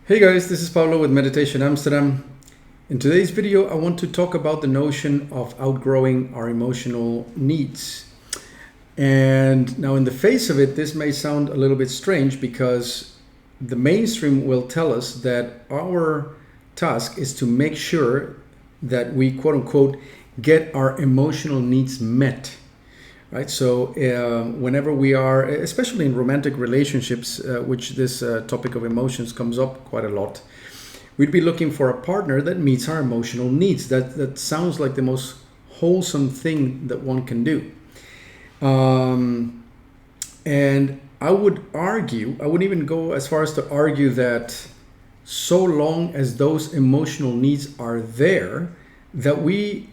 Hey guys, this is Pablo with Meditation Amsterdam. In today's video, I want to talk about the notion of outgrowing our emotional needs. And now in the face of it, this may sound a little bit strange because the mainstream will tell us that our task is to make sure that we, quote unquote, get our emotional needs met. Right, so whenever we are, especially in romantic relationships, which this topic of emotions comes up quite a lot, we'd be looking for a partner that meets our emotional needs. That sounds like the most wholesome thing that one can do. And I would argue, I would even go as far as to argue that so long as those emotional needs are there, that we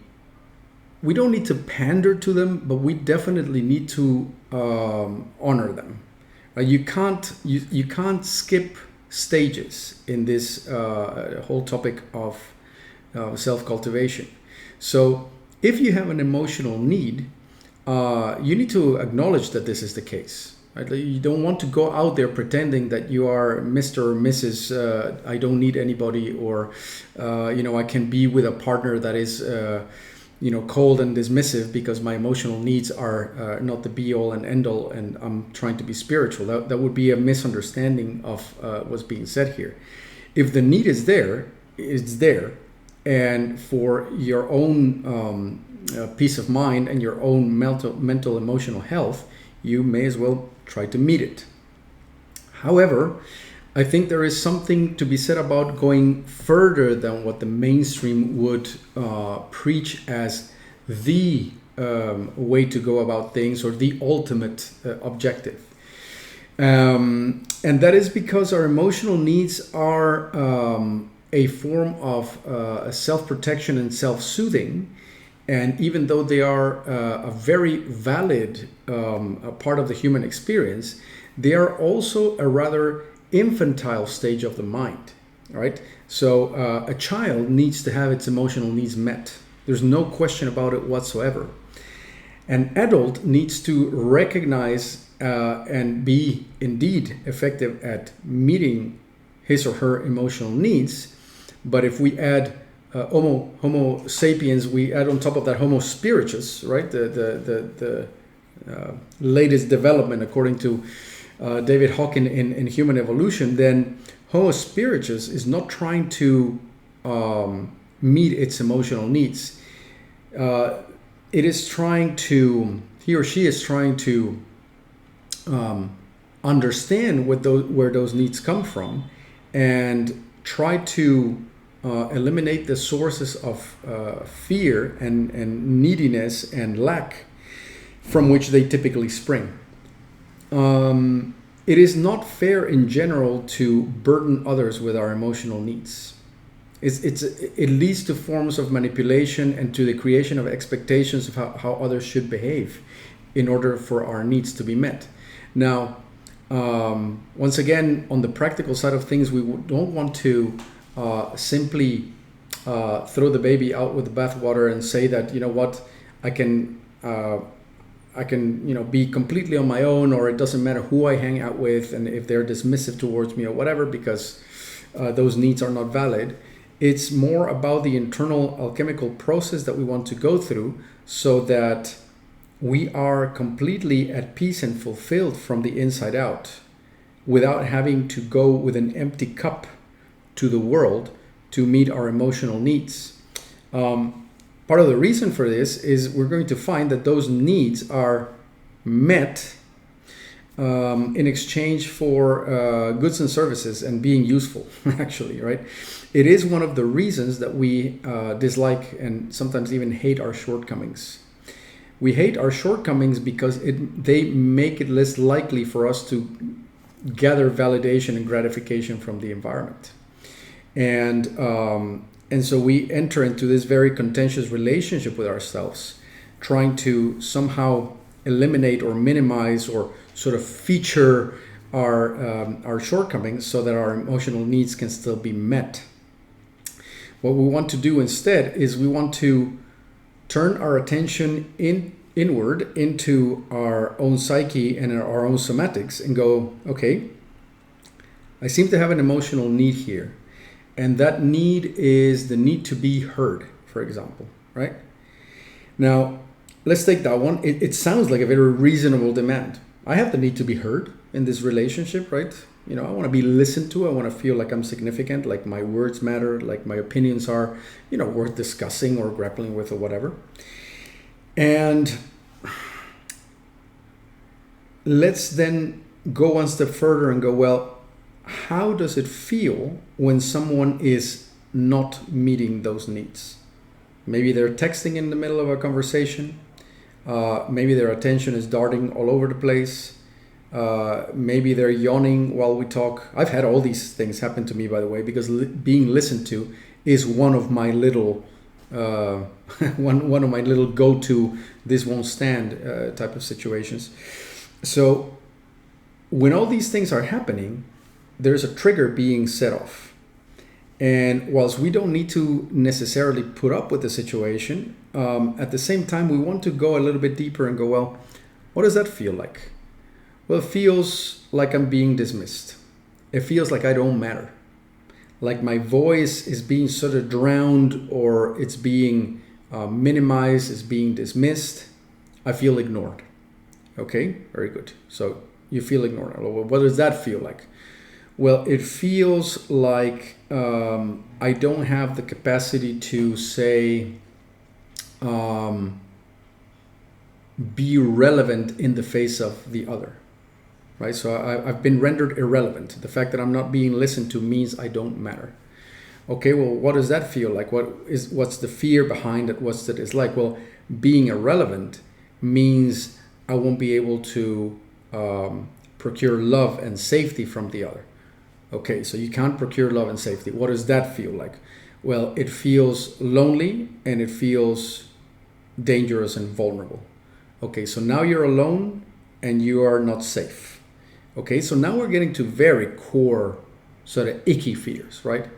don't need to pander to them, but we definitely need to honor them. You can't skip stages in this whole topic of self-cultivation. So if you have an emotional need, you need to acknowledge that this is the case. Right? You don't want to go out there pretending that you are Mr. or Mrs. I don't need anybody, or I can be with a partner that is cold and dismissive because my emotional needs are not the be all and end all, and I'm trying to be spiritual. That would be a misunderstanding of what's being said here. If the need is there, it's there, and for your own peace of mind and your own mental emotional health, you may as well try to meet it. However, I think there is something to be said about going further than what the mainstream would preach as the way to go about things, or the ultimate objective. And that is because our emotional needs are a form of self-protection and self-soothing. And even though they are a very valid part of the human experience, they are also a rather infantile stage of the mind, right? So a child needs to have its emotional needs met. There's no question about it whatsoever. An adult needs to recognize and be indeed effective at meeting his or her emotional needs. But if we add Homo sapiens, we add on top of that Homo spiritus, right? The latest development according to David Hawking in Human Evolution, then Homo spiritus is not trying to meet its emotional needs. It is trying to, he or she is trying to understand where those needs come from, and try to eliminate the sources of fear and neediness and lack from which they typically spring. It is not fair in general to burden others with our emotional needs. It leads to forms of manipulation and to the creation of expectations of how others should behave in order for our needs to be met. Now, once again, on the practical side of things, we don't want to simply throw the baby out with the bathwater and say that, you know what, I can be completely on my own, or it doesn't matter who I hang out with and if they're dismissive towards me or whatever, because those needs are not valid. It's more about the internal alchemical process that we want to go through, so that we are completely at peace and fulfilled from the inside out, without having to go with an empty cup to the world to meet our emotional needs. Part of the reason for this is we're going to find that those needs are met in exchange for goods and services and being useful, actually, right? It is one of the reasons that we dislike and sometimes even hate our shortcomings. We hate our shortcomings because they make it less likely for us to gather validation and gratification from the environment. And so we enter into this very contentious relationship with ourselves, trying to somehow eliminate or minimize or sort of feature our shortcomings so that our emotional needs can still be met. What we want to do instead is we want to turn our attention inward into our own psyche and our own somatics and go, okay, I seem to have an emotional need here. And that need is the need to be heard, for example, right? Now, let's take that one. It sounds like a very reasonable demand. I have the need to be heard in this relationship, right? I want to be listened to. I want to feel like I'm significant, like my words matter, like my opinions are, worth discussing or grappling with or whatever. And let's then go one step further and go, well, how does it feel when someone is not meeting those needs? Maybe they're texting in the middle of a conversation. Maybe their attention is darting all over the place. Maybe they're yawning while we talk. I've had all these things happen to me, by the way, because being listened to is one of my little one of my little go-to this won't stand type of situations. So when all these things are happening, there's a trigger being set off. And whilst we don't need to necessarily put up with the situation, at the same time, we want to go a little bit deeper and go, well, what does that feel like? Well, it feels like I'm being dismissed. It feels like I don't matter. Like my voice is being sort of drowned, or it's being minimized, it's being dismissed. I feel ignored. Okay, very good. So you feel ignored. What does that feel like? Well, it feels like I don't have the capacity to say, be relevant in the face of the other, right? So I've been rendered irrelevant. The fact that I'm not being listened to means I don't matter. Okay, well, what does that feel like? What's the fear behind it? What's it is like? Well, being irrelevant means I won't be able to procure love and safety from the other. Okay, so you can't procure love and safety. What does that feel like? Well, it feels lonely and it feels dangerous and vulnerable. Okay, so now you're alone and you are not safe. Okay, so now we're getting to very core sort of icky fears, right?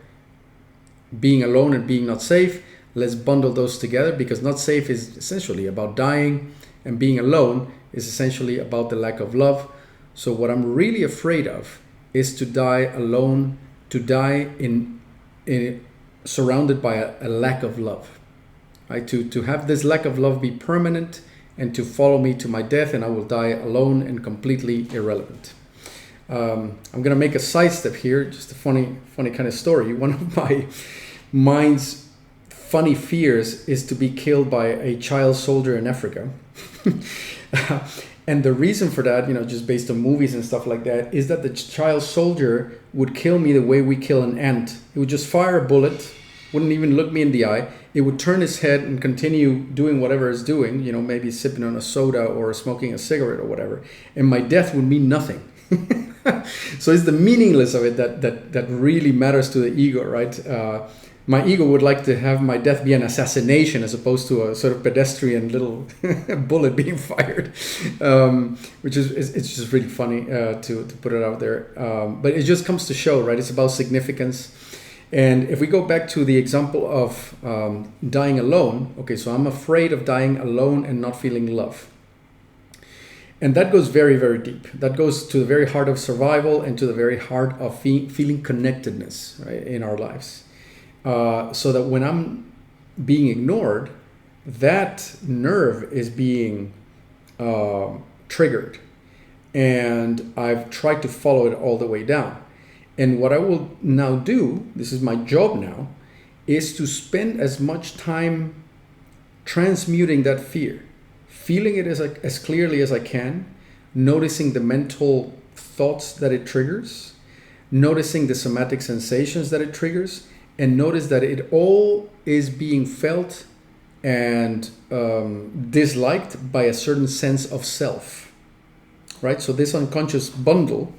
Being alone and being not safe. Let's bundle those together, because not safe is essentially about dying, and being alone is essentially about the lack of love. So what I'm really afraid of is to die alone, to die in surrounded by a lack of love, right? To have this lack of love be permanent and to follow me to my death, and I will die alone and completely irrelevant. I'm gonna make a sidestep here, just a funny kind of story. One of my mind's funny fears is to be killed by a child soldier in Africa. And the reason for that, just based on movies and stuff like that, is that the child soldier would kill me the way we kill an ant. He would just fire a bullet, wouldn't even look me in the eye. It would turn his head and continue doing whatever it's doing, maybe sipping on a soda or smoking a cigarette or whatever. And my death would mean nothing. So it's the meaningless of it that really matters to the ego, right? My ego would like to have my death be an assassination as opposed to a sort of pedestrian little bullet being fired, which is it's just really funny to put it out there. But it just comes to show, right? It's about significance. And if we go back to the example of dying alone, okay, so I'm afraid of dying alone and not feeling love. And that goes very, very deep. That goes to the very heart of survival and to the very heart of feeling connectedness, right, in our lives. So that when I'm being ignored, that nerve is being triggered. And I've tried to follow it all the way down. And what I will now do, this is my job now, is to spend as much time transmuting that fear, feeling it as clearly as I can, noticing the mental thoughts that it triggers, noticing the somatic sensations that it triggers, and notice that it all is being felt and disliked by a certain sense of self, right? So this unconscious bundle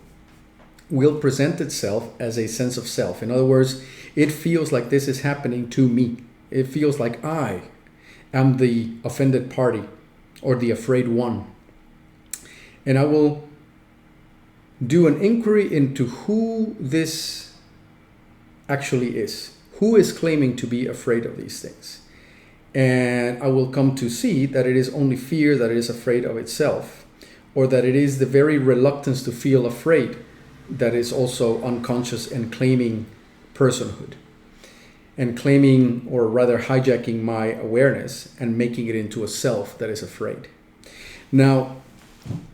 will present itself as a sense of self. In other words, it feels like this is happening to me. It feels like I am the offended party or the afraid one. And I will do an inquiry into who this actually is. Who is claiming to be afraid of these things? And I will come to see that it is only fear that it is afraid of itself, or that it is the very reluctance to feel afraid that is also unconscious and claiming personhood, and claiming, or rather hijacking, my awareness and making it into a self that is afraid. Now,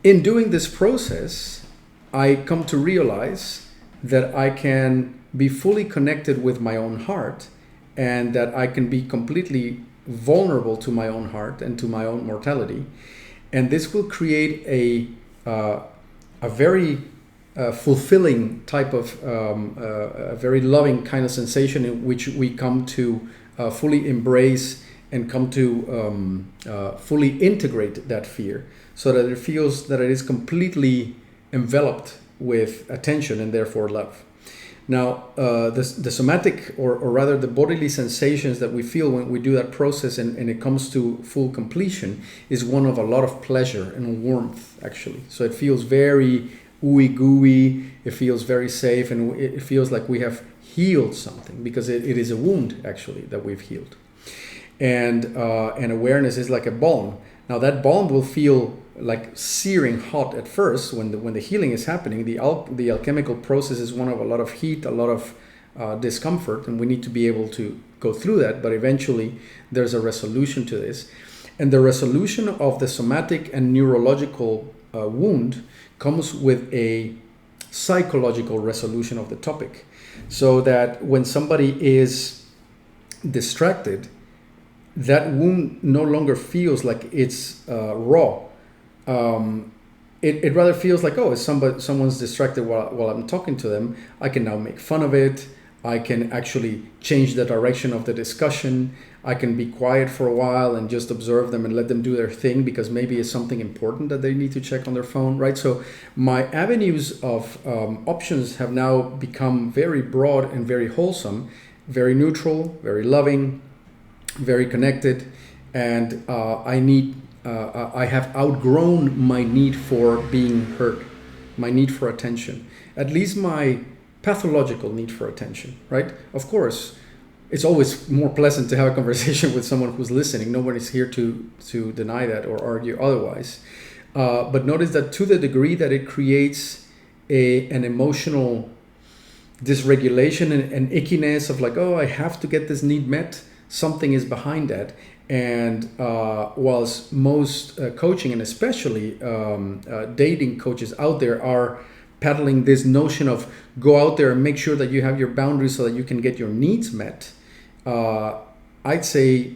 in doing this process, I come to realize that I can be fully connected with my own heart, and that I can be completely vulnerable to my own heart and to my own mortality. And this will create a very fulfilling type of, a very loving kind of sensation in which we come to fully embrace and come to fully integrate that fear, so that it feels that it is completely enveloped with attention and therefore love. Now, the somatic, or rather the bodily sensations that we feel when we do that process and it comes to full completion, is one of a lot of pleasure and warmth, actually. So it feels very ooey gooey, it feels very safe, and it feels like we have healed something, because it is a wound, actually, that we've healed. And awareness is like a balm. Now, that balm will feel like searing hot at first when the healing is happening. The alchemical process is one of a lot of heat, a lot of discomfort, and we need to be able to go through that. But eventually, there's a resolution to this, and the resolution of the somatic and neurological wound comes with a psychological resolution of the topic, so that when somebody is distracted, that wound no longer feels like it's raw. It rather feels like, oh, if someone's distracted while I'm talking to them, I can now make fun of it. I can actually change the direction of the discussion. I can be quiet for a while and just observe them and let them do their thing, because maybe it's something important that they need to check on their phone, right? So my avenues of options have now become very broad and very wholesome, very neutral, very loving, very connected, and I have outgrown my need for being heard, my need for attention, at least my pathological need for attention, right? Of course, it's always more pleasant to have a conversation with someone who's listening. Nobody's here to deny that or argue otherwise. But notice that to the degree that it creates an emotional dysregulation and ickiness of like, oh, I have to get this need met, something is behind that. And whilst most coaching, and especially dating coaches out there, are peddling this notion of go out there and make sure that you have your boundaries so that you can get your needs met, I'd say,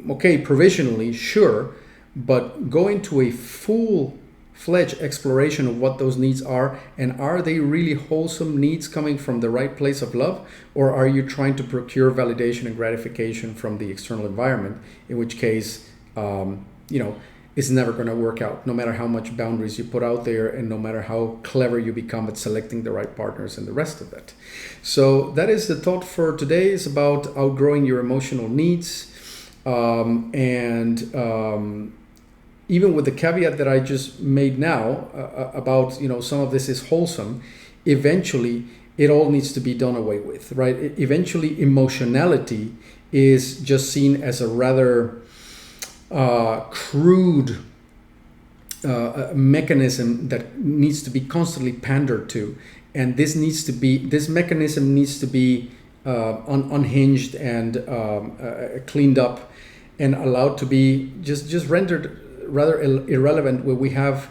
okay, provisionally, sure, but go into a full-fledged exploration of what those needs are, and are they really wholesome needs coming from the right place of love, or are you trying to procure validation and gratification from the external environment, in which case, it's never going to work out, no matter how much boundaries you put out there and no matter how clever you become at selecting the right partners and the rest of that. So that is the thought for today, is about outgrowing your emotional needs. Even with the caveat that I just made now about, some of this is wholesome, eventually it all needs to be done away with, right? Eventually emotionality is just seen as a rather crude mechanism that needs to be constantly pandered to, and this mechanism needs to be unhinged and cleaned up and allowed to be just rendered rather irrelevant, where we have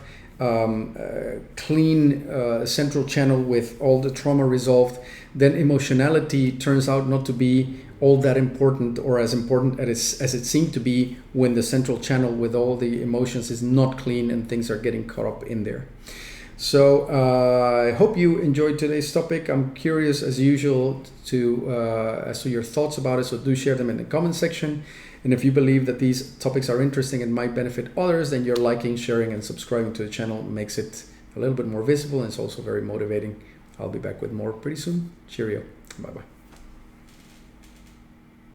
clean central channel with all the trauma resolved. Then emotionality turns out not to be all that important, or as important as it seemed to be when the central channel with all the emotions is not clean and things are getting caught up in there. So I hope you enjoyed today's topic. I'm curious, as usual, as to your thoughts about it, so do share them in the comment section. And if you believe that these topics are interesting and might benefit others, then your liking, sharing, and subscribing to the channel makes it a little bit more visible, and it's also very motivating. I'll be back with more pretty soon. Cheerio. Bye-bye.